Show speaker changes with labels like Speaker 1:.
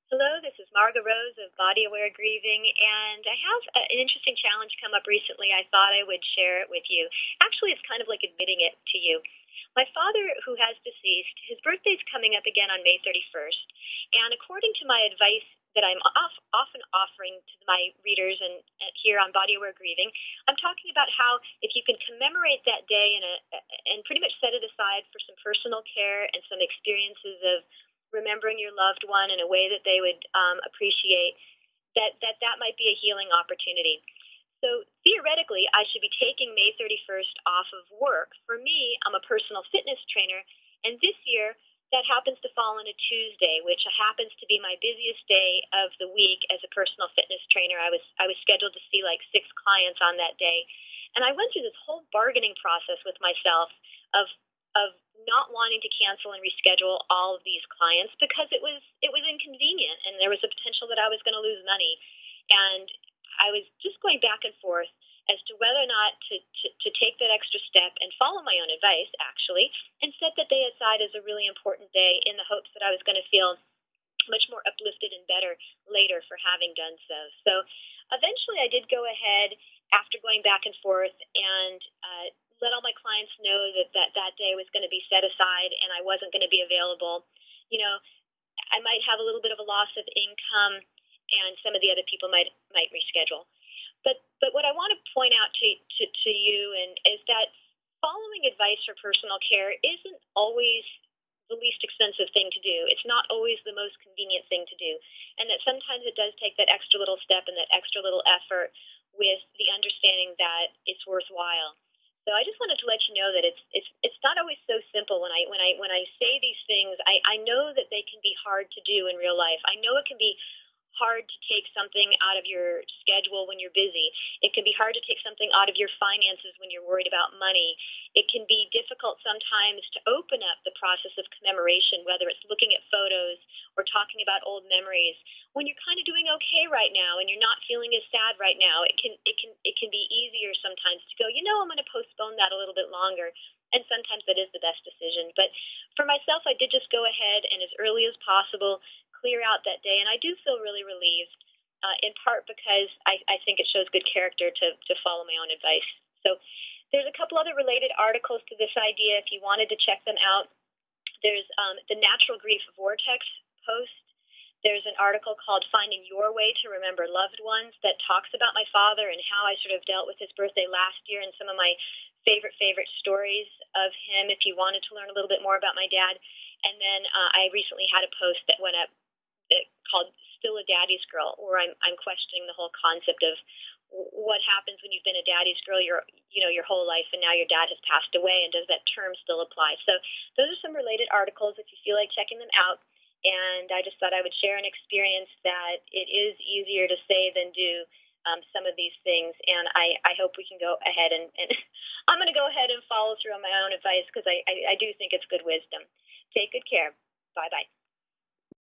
Speaker 1: Hello, this is Margo Rose of Body Aware Grieving, and I have an interesting challenge come up recently. I thought I would share it with you. Actually, it's kind of like admitting it to you. My father, who has deceased, his birthday's coming up again on May 31st, and according to my advice that I'm often offering to my readers and here on Body Aware Grieving, I'm talking about how if you can commemorate that day and pretty much set it aside for some personal care and some experiences of remembering your loved one in a way that they would appreciate, that might be a healing opportunity. So theoretically, I should be taking May 31st off of work. For me, I'm a personal fitness trainer, and this year that happens to fall on a Tuesday, which happens to be my busiest day of the week as a personal fitness trainer. I was scheduled to see like 6 clients on that day, and I went through this whole bargaining process with myself of not wanting to cancel and reschedule all of these clients because it was inconvenient and there was a potential that I was going to lose money. And I was just going back and forth as to whether or not to take that extra step and follow my own advice, actually, and set that day aside as a really important day in the hopes that I was going to feel much more uplifted and better later for having done so. So eventually I did go ahead after going back and forth and let all my clients know that day was going to be set aside and I wasn't going to be available. You know, I might have a little bit of a loss of income and some of the other people might reschedule. But what I want to point out to you is that following advice for personal care isn't always the least expensive thing to do. It's not always the most convenient thing to do. And that sometimes it does take that extra little step and that extra little effort with the understanding that it's worthwhile. So I just wanted to let you know that it's not always so simple. When I say these things, I know that they can be hard to do in real life. I know it can be hard to take something out of your schedule when you're busy. It can be hard to take something out of your finances when you're worried about money. It can be difficult sometimes to open up the process of commemoration, whether it's looking at photos or talking about old memories. When you're kind of doing okay right now and you're not feeling as sad right now, it can be easier sometimes to go, I'm going to postpone that a little bit longer. And sometimes that is the best decision. But for myself, I did just go ahead and as early as possible clear out that day. And I do feel really relieved, in part because I think it shows good character to follow my own advice. So there's a couple other related articles to this idea if you wanted to check them out. There's the Natural Grief Vortex post. There's an article called Finding Your Way to Remember Loved Ones that talks about my father and how I sort of dealt with his birthday last year and some of my favorite stories of him if you wanted to learn a little bit more about my dad. And then I recently had a post that went up called Still a Daddy's Girl, where I'm questioning the whole concept of what happens when you've been a daddy's girl your whole life and now your dad has passed away, and does that term still apply? So those are some related articles if you feel like checking them out. And I just thought I would share an experience that it is easier to say than do some of these things. And I hope we can go ahead and I'm going to go ahead and follow through on my own advice because I do think it's good wisdom. Take good care. Bye-bye.